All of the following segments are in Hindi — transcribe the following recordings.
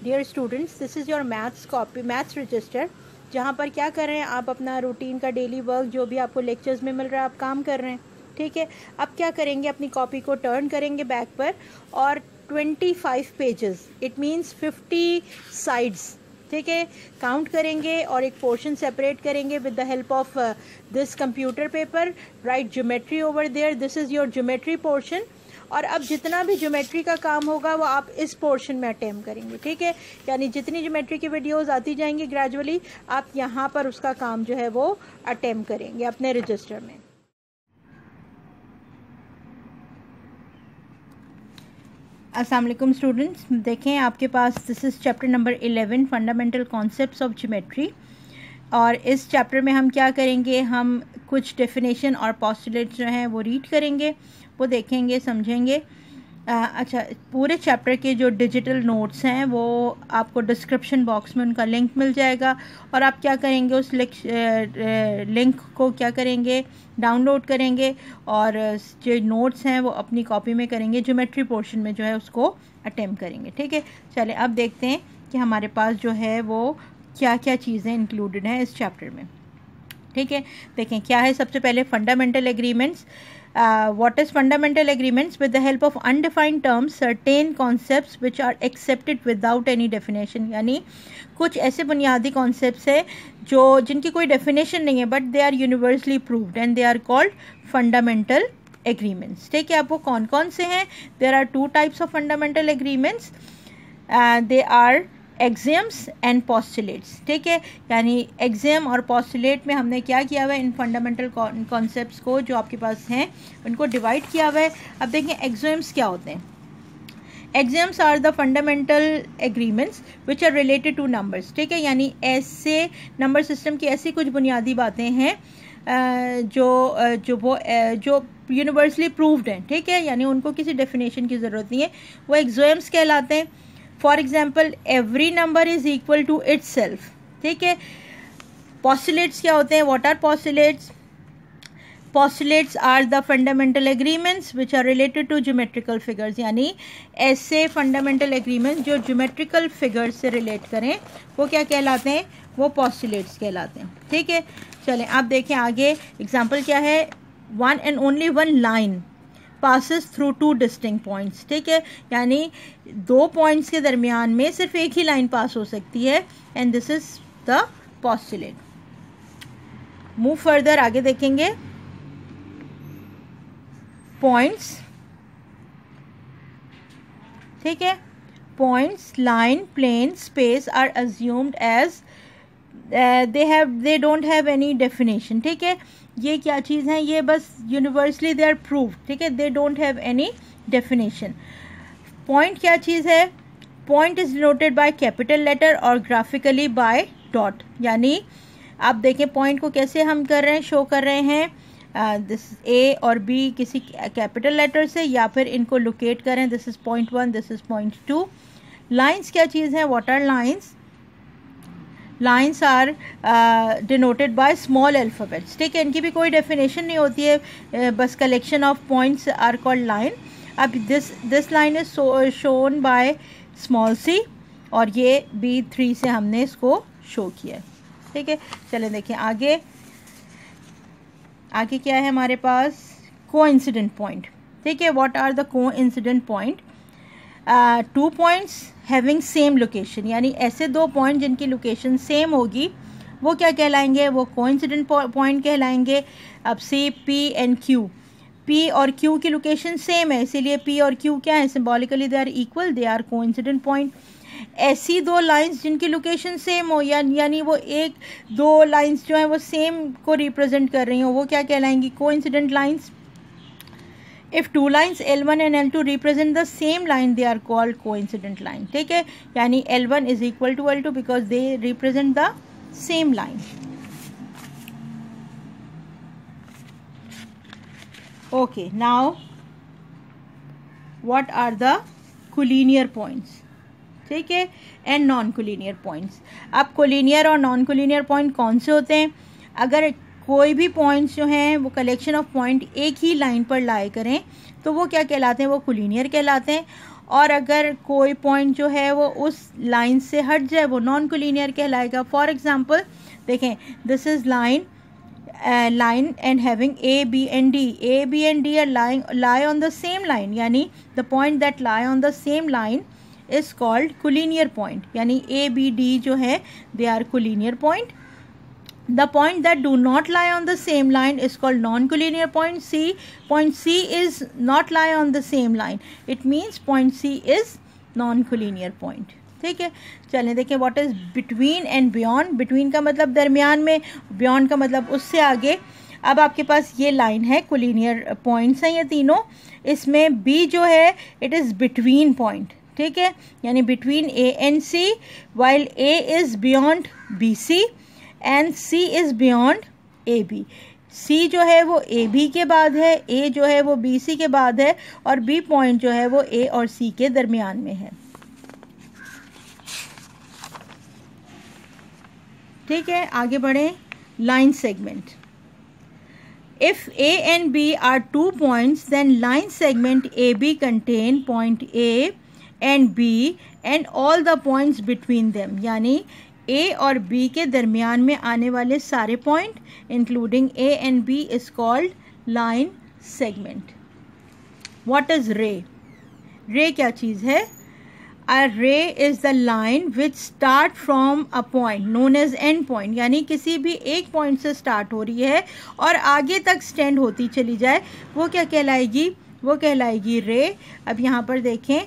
Dear students, this is your maths copy, maths register, जहाँ पर क्या कर रहे हैं आप अपना रूटीन का डेली वर्क जो भी आपको लेक्चर्स में मिल रहा है आप काम कर रहे हैं। ठीक है, अब क्या करेंगे, अपनी कॉपी को टर्न करेंगे बैक पर और 25 पेजेस, इट मीन्स 50 साइड्स, ठीक है, काउंट करेंगे और एक पोर्शन सेपरेट करेंगे with the help of this computer paper. Right geometry over there, this is your geometry portion. और अब जितना भी ज्योमेट्री का काम होगा वो आप इस पोर्शन में अटेम्प्ट करेंगे। ठीक है, यानी जितनी ज्योमेट्री की वीडियोस आती जाएंगी ग्रेजुअली आप यहाँ पर उसका काम जो है वो अटेम्प्ट करेंगे अपने रजिस्टर में। अस्सलाम वालेकुम स्टूडेंट्स, देखें आपके पास this is chapter number 11 fundamental concepts of geometry. और इस चैप्टर में हम क्या करेंगे, हम कुछ डेफिनेशन और पोस्टुलेट्स जो हैं वो रीड करेंगे, वो देखेंगे, समझेंगे। अच्छा, पूरे चैप्टर के जो डिजिटल नोट्स हैं वो आपको डिस्क्रिप्शन बॉक्स में उनका लिंक मिल जाएगा और आप क्या करेंगे, उस लिंक को क्या करेंगे, डाउनलोड करेंगे और जो नोट्स हैं वो अपनी कॉपी में करेंगे, ज्योमेट्री पोर्शन में जो है उसको अटेम्प्ट करेंगे। ठीक है, चलें अब देखते हैं कि हमारे पास जो है वो क्या क्या चीज़ें इंक्लूडेड हैं इस चैप्टर में। ठीक है, देखें क्या है। सबसे पहले fundamental agreements. What is fundamental agreements? With the help of undefined terms, certain concepts which are accepted without any definition. यानी कुछ ऐसे बुनियादी कॉन्सेप्ट्स हैं जो जिनकी कोई डेफिनेशन नहीं है but they are universally proved and they are called fundamental agreements. ठीक है, अब वो कौन कौन से हैं? There are two types of fundamental agreements, they are axioms and postulates. ठीक है, यानी एक्सियम और पोस्टुलेट में हमने क्या किया हुआ है, इन फंडामेंटल कॉन्सेप्ट्स को जो आपके पास हैं उनको डिवाइड किया हुआ है। अब देखें एक्सियम्स क्या होते हैं। Axioms are the fundamental agreements which are related to numbers. ठीक है, यानी ऐसे नंबर सिस्टम की ऐसी कुछ बुनियादी बातें हैं जो यूनिवर्सली प्रूव्ड हैं। ठीक है, यानी उनको किसी डेफिनेशन की ज़रूरत नहीं है, वो एक्सियम्स कहलाते हैं। For example, every number is equal to itself. ठीक है, पोस्टुलेट्स क्या होते हैं? What are postulates? Postulates are the fundamental agreements which are related to geometrical figures, यानी ऐसे फंडामेंटल एग्रीमेंट्स जो ज्योमेट्रिकल फिगर्स से रिलेट करें वो क्या कहलाते हैं? वो पोस्टुलेट्स कहलाते हैं। ठीक है, चलें आप देखें आगे एग्जाम्पल क्या है। One and only one line passes through two distinct points। ठीक है, यानी दो पॉइंट्स के दरमियान में सिर्फ एक ही लाइन पास हो सकती है and this is the postulate. Move further, आगे देखेंगे। पॉइंट्स, ठीक है, points, line, plane, space are assumed as they don't have any definition। ठीक है, ये क्या चीज़ है, ये बस यूनिवर्सली दे आर प्रूव्ड। ठीक है, they don't have any definition. Point क्या चीज़ है? Point is denoted by capital letter और ग्राफिकली बाय डॉट। यानी आप देखें पॉइंट को कैसे हम कर रहे हैं, शो कर रहे हैं दिस ए और बी किसी कैपिटल लेटर से, या फिर इनको लोकेट करें, this is point 1, this is point 2। Lines क्या चीज़ है? What are lines? Lines are denoted by small alphabets। ठीक है, इनकी भी कोई डेफिनेशन नहीं होती है, बस collection of points are called line. अब this line is shown by small c और ये B3 से हमने इसको शो किया है। ठीक है, चलें देखें आगे। आगे क्या है हमारे पास? Coincident point. ठीक है, what are the coincident point? Two points having same location, यानी ऐसे दो पॉइंट जिनकी लोकेशन सेम होगी वो क्या कहलाएंगे? वो कोइंसिडेंट पॉइंट कहलाएंगे। अब see P and Q, P और क्यू की लोकेशन सेम है, इसीलिए पी और क्यू क्या है? Symbolically they are equal, they are coincident point. ऐसी दो लाइंस जिनकी लोकेशन सेम हो, यानी वो एक दो लाइंस जो हैं वो सेम को रिप्रेजेंट कर रही हो, वो क्या कहलाएंगी? Coincident lines. If two lines L1 and L2 represent the same line, they are called coincident line। ठीक है, यानी L1 is equal to L2 because they represent the same line। Okay, now what are the collinear points? ठीक है, and non-collinear points। अब collinear और non-collinear point कौन से होते हैं? अगर कोई भी पॉइंट्स जो हैं वो कलेक्शन ऑफ पॉइंट एक ही लाइन पर लाए करें तो वो क्या कहलाते हैं? वो कोलिनियर कहलाते हैं। और अगर कोई पॉइंट जो है वो उस लाइन से हट जाए वो नॉन कोलिनियर कहलाएगा। फॉर एग्जांपल देखें, this is line and having A, B and D. A, B and D are lie on the same line, यानी the point that lie on the same line is called collinear point, यानी A, B, D जो है they are collinear point. The point that do not lie on the same line is called non-collinear point. Point C is not lie on the same line. It means point C is non-collinear point. ठीक है, चलें देखें what is between and beyond. Between का मतलब दरमियान में, बियॉन्ड का मतलब उससे आगे। अब आपके पास ये लाइन है, कोलिनियर पॉइंट्स हैं ये तीनों। इसमें बी जो है इट इज़ बिटवीन पॉइंट, ठीक है, यानी between A and C, while A is beyond B C and C is beyond A B. C जो है वो ए बी के बाद है, ए जो है वो बी सी के बाद है, और बी पॉइंट जो है वो ए और सी के दरमियान में है। ठीक है, आगे बढ़ें। Line segment. If A and B are 2 points then line segment A B contain point A and B and all the points between them, यानी ए और बी के दरमियान में आने वाले सारे point including A and B is called line segment. What is ray? Ray क्या चीज़ है? A ray is the line which start from a point known as end point, यानी किसी भी एक पॉइंट से स्टार्ट हो रही है और आगे तक स्टेंड होती चली जाए, वो क्या कहलाएगी? वो कहलाएगी रे। अब यहाँ पर देखें,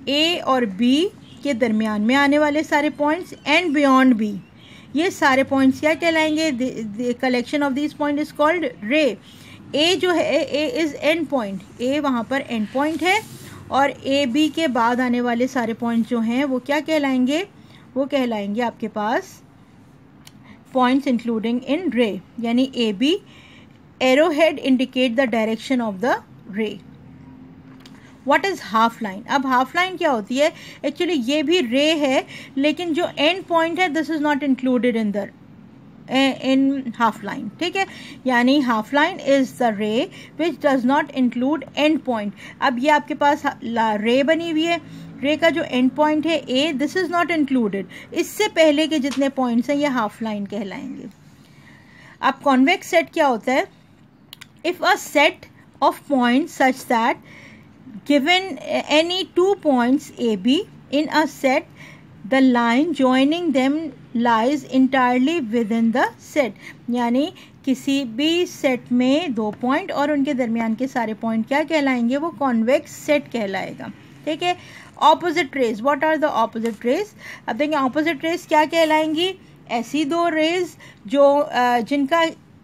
ए और बी के दरमियान में आने वाले सारे पॉइंट्स एंड बियॉन्ड बी, ये सारे पॉइंट्स क्या कहलाएंगे? The collection of this point is called ray. A जो है, A is end point, A वहाँ पर एंड पॉइंट है, और ए बी के बाद आने वाले सारे पॉइंट जो हैं वो क्या कहलाएंगे? वो कहलाएंगे आपके पास पॉइंट्स इंक्लूडिंग इन रे, यानी A B. Arrow head indicate the direction of the ray. What is half line? अब हाफ लाइन क्या होती है? एक्चुअली ये भी रे है, लेकिन जो एंड पॉइंट है this is not included in half line, ठीक है, यानी हाफ लाइन इज द रे which does not include and point. अब ये आपके पास रे बनी हुई है, रे का जो एंड पॉइंट है ए, दिस इज नॉट इंक्लूडेड, इससे पहले के जितने पॉइंट्स हैं ये हाफ लाइन कहलाएंगे। अब कॉन्वेक्स सेट क्या होता है? If a set of points such that given any 2 points A be in a set, the line joining them lies entirely within the set, यानी किसी भी सेट में 2 पॉइंट और उनके दरमियान के सारे पॉइंट क्या कहलाएंगे? वो कॉन्वेक्स सेट कहलाएगा, ठीक है। Opposite rays, what are the opposite rays? अब देखें ऑपोजिट रेज क्या कहलाएंगी? ऐसी 2 रेज जो जिनका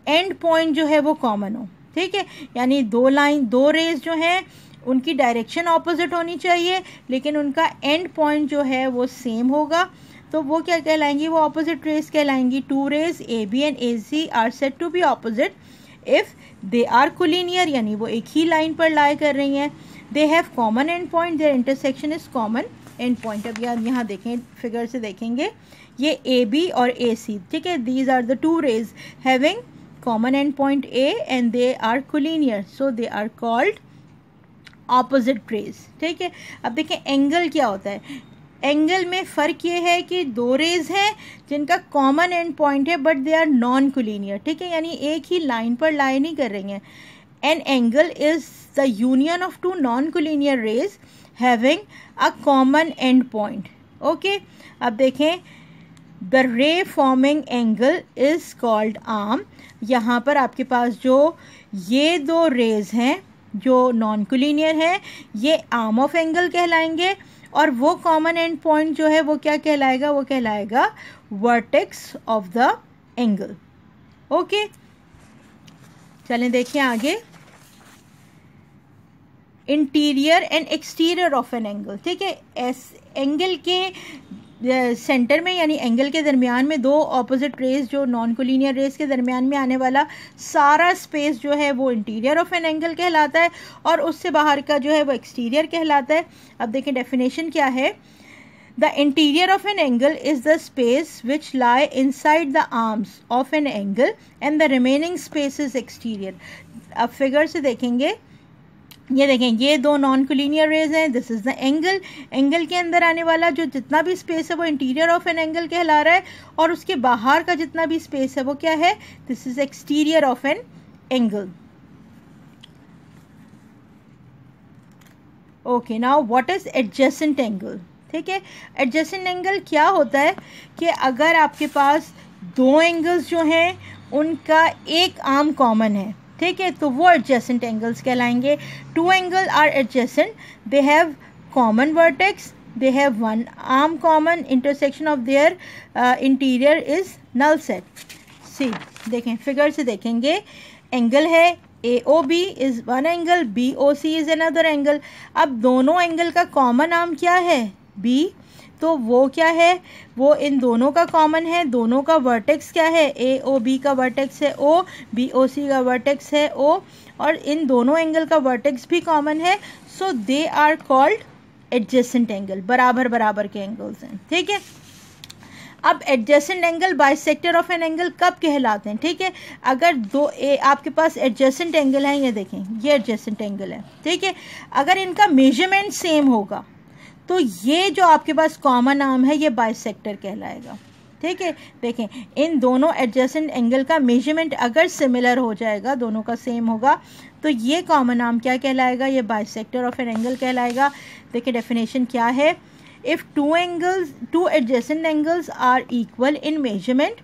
एंड पॉइंट जो है वो कॉमन हो, ठीक है, यानी 2 रेज जो हैं उनकी डायरेक्शन ऑपोजिट होनी चाहिए, लेकिन उनका एंड पॉइंट जो है वो सेम होगा, तो वो क्या कहलाएंगी? वो ऑपोजिट रेज कहलाएंगी। 2 rays A B and A C are said to be opposite if they are collinear, यानी वो एक ही लाइन पर लाई कर रही हैं। They have common end point, their intersection is common end point. अब यहाँ देखें, फिगर से देखेंगे, ये ए बी और ए सी, ठीक है, these are the 2 rays having common end point A and they are collinear, so they are called opposite rays, ठीक है। अब देखें एंगल क्या होता है? एंगल में फ़र्क ये है कि 2 रेज हैं जिनका कॉमन एंड पॉइंट है but they are non collinear, ठीक है, यानी एक ही लाइन पर लाई नहीं कर रही हैं। An angle is the union of 2 non collinear rays having a common end point, okay. अब देखें, the ray forming angle is called arm. यहाँ पर आपके पास जो ये 2 रेज हैं जो नॉन कोलिनियर है, ये आर्म ऑफ एंगल कहलाएंगे, और वो कॉमन एंड पॉइंट जो है वो क्या कहलाएगा? वो कहलाएगा vertex of the angle, okay. चलें देखिए आगे, interior and exterior of an angle, ठीक है। एंगल के सेंटर में यानी एंगल के दरमियान में 2 ऑपोजिट रेज जो नॉन कोलिनियर रेज के दरमियान में आने वाला सारा स्पेस जो है वो इंटीरियर ऑफ एन एंगल कहलाता है, और उससे बाहर का जो है वो एक्सटीरियर कहलाता है। अब देखें डेफिनेशन क्या है? The interior of an angle is the space which lie inside the arms of an angle and the remaining space is exterior. अब फिगर से देखेंगे, ये देखें, ये दो नॉन कोलिनियर रेज हैं, this is the angle. Angle के अंदर आने वाला जो जितना भी स्पेस है वो इंटीरियर ऑफ एन एंगल कहला रहा है, और उसके बाहर का जितना भी स्पेस है वो क्या है, this is exterior of an angle. Okay, now what is adjacent angle. ठीक है, एडजेसेंट एंगल क्या होता है कि अगर आपके पास दो एंगल्स जो हैं उनका एक आर्म कॉमन है, ठीक है, तो वो एडजेसेंट एंगल्स कहलाएंगे। Two angle are adjacent, they have common vertex, they have one arm common, intersection of their interior is null set. See देखें, फिगर से देखेंगे, एंगल है AOB is one angle, BOC is another angle. अब दोनों एंगल का कॉमन आर्म क्या है, B, तो वो क्या है, वो इन दोनों का कॉमन है। दोनों का वर्टेक्स क्या है, AOB का वर्टेक्स है O, BOC का वर्टेक्स है O, और इन दोनों एंगल का वर्टेक्स भी कॉमन है। So they are called adjacent angle, बराबर बराबर के एंगल्स हैं। ठीक है, अब adjacent angle bisector of an angle कब कहलाते हैं। ठीक है, अगर आपके पास एडजेसेंट एंगल हैं, ये देखें ये एडजेसेंट एंगल है, ठीक है, अगर इनका मेजरमेंट सेम होगा तो ये जो आपके पास कॉमन आर्म है ये बाइसेक्टर कहलाएगा। ठीक है, देखें इन दोनों एडजेसेंट एंगल का मेजरमेंट अगर सिमिलर हो जाएगा, दोनों का सेम होगा, तो ये कॉमन आर्म क्या कहलाएगा, ये बाइसेक्टर ऑफ एन एंगल कहलाएगा। देखिए डेफिनेशन क्या है, if two adjacent angles are equal in measurement,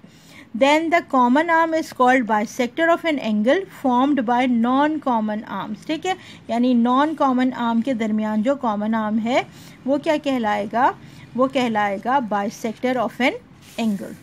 then the common arm is called bisector of an angle formed by non-common arms। ठीक है, यानी non-common arm के दरमियान जो common arm है वो क्या कहलाएगा, वो कहलाएगा bisector of an angle।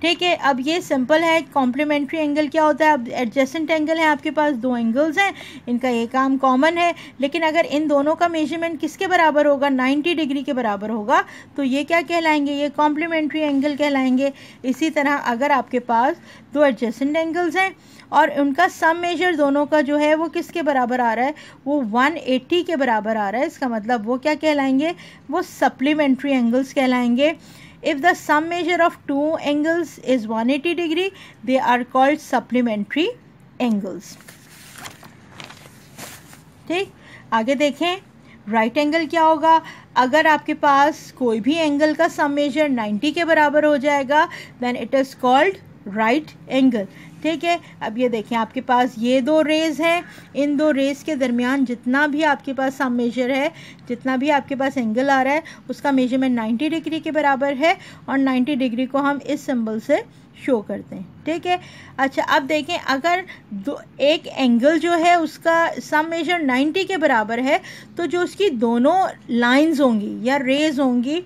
ठीक है, अब ये सिंपल है। कॉम्प्लीमेंट्री एंगल क्या होता है, अब एडजेसेंट एंगल है, आपके पास दो एंगल्स हैं, इनका एक आर्म कॉमन है, लेकिन अगर इन दोनों का मेजरमेंट किसके बराबर होगा, 90 डिग्री के बराबर होगा, तो ये क्या कहलाएंगे, ये कॉम्प्लीमेंट्री एंगल कहलाएंगे। इसी तरह अगर आपके पास दो एडजेसेंट एंगल्स हैं और उनका सम मेजर दोनों का जो है वो किसके बराबर आ रहा है, वो 180 के बराबर आ रहा है, इसका मतलब वो क्या कहलाएंगे, वो सप्लीमेंट्री एंगल्स कहलाएंगे। If the sum measure of two angles is 180 degree, they are called supplementary angles। ठीक, आगे देखें, राइट एंगल क्या होगा, अगर आपके पास कोई भी एंगल का सम मेजर 90 के बराबर हो जाएगा, then it is called right angle. ठीक है, अब ये देखें आपके पास ये दो रेज़ हैं, इन दो रेज़ के दरमियान जितना भी आपके पास सम मेजर है, जितना भी आपके पास एंगल आ रहा है, उसका मेजरमेंट 90 डिग्री के बराबर है, और 90 डिग्री को हम इस सिंबल से शो करते हैं। ठीक है, अच्छा अब देखें, अगर एक एंगल जो है उसका सम मेजर 90 के बराबर है, तो जो उसकी दोनों लाइंस होंगी या रेज़ होंगी,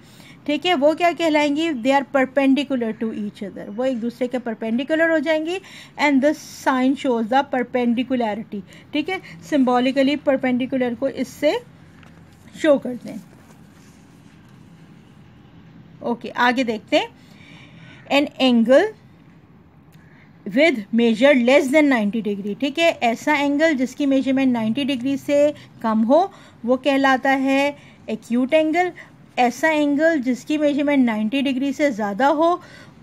ठीक है, वो क्या कहलाएंगी, they are perpendicular to each other, वो एक दूसरे के परपेंडिकुलर हो जाएंगी, and this sign shows the perpendicularity. ठीक है, सिंबॉलिकली परपेंडिकुलर को इससे शो करते हैं। ओके, आगे देखते हैं, an angle with measure less than 90 degree. ठीक है, ऐसा एंगल जिसकी मेजरमेंट 90 डिग्री से कम हो वो कहलाता है एक्यूट एंगल। ऐसा एंगल जिसकी मेजरमेंट 90 डिग्री से ज़्यादा हो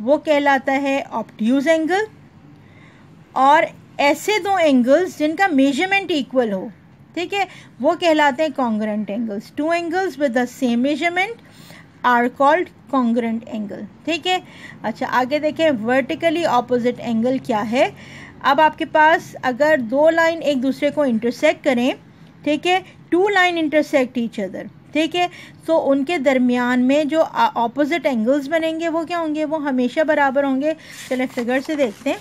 वो कहलाता है ऑब्ट्यूज एंगल। और ऐसे दो एंगल्स जिनका मेजरमेंट इक्वल हो, ठीक है, वो कहलाते हैं congruent angles. Two angles with the same measurement are called congruent angle. ठीक है, अच्छा आगे देखें, वर्टिकली ऑपोजिट एंगल क्या है। अब आपके पास अगर दो लाइन एक दूसरे को इंटरसेक्ट करें, ठीक है, two line intersect each other, ठीक है, तो उनके दरमियान में जो ऑपोजिट एंगल्स बनेंगे वो क्या होंगे, वो हमेशा बराबर होंगे। चलें फिगर से देखते हैं,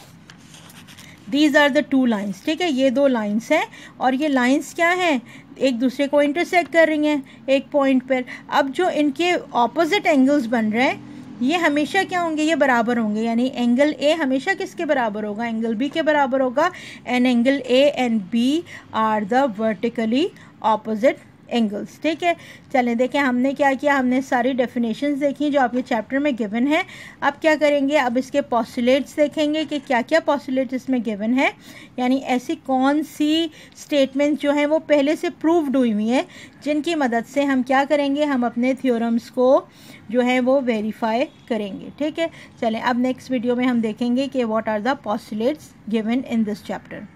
these are the two lines. ठीक है, ये दो लाइन्स हैं और ये लाइन्स क्या हैं, एक दूसरे को इंटरसेक्ट कर रही हैं एक पॉइंट पर। अब जो इनके ऑपोजिट एंगल्स बन रहे हैं ये हमेशा क्या होंगे, ये बराबर होंगे, यानी एंगल ए हमेशा किसके बराबर होगा, एंगल बी के बराबर होगा। And angle A and B are the vertically opposite angles. ठीक है, चलें देखें हमने क्या किया, हमने सारी डेफिनेशंस देखी जो आपके चैप्टर में गिवन है। अब क्या करेंगे, अब इसके पॉस्टुलेट्स देखेंगे कि क्या क्या पॉस्टुलेट्स इसमें गिवन है, यानी ऐसी कौन सी स्टेटमेंट्स जो हैं वो पहले से प्रूव्ड हुई हुई हैं, जिनकी मदद से हम क्या करेंगे, हम अपने थ्योरम्स को जो है वो वेरीफाई करेंगे। ठीक है, चलें अब नेक्स्ट वीडियो में हम देखेंगे कि what are the postulates given in this chapter.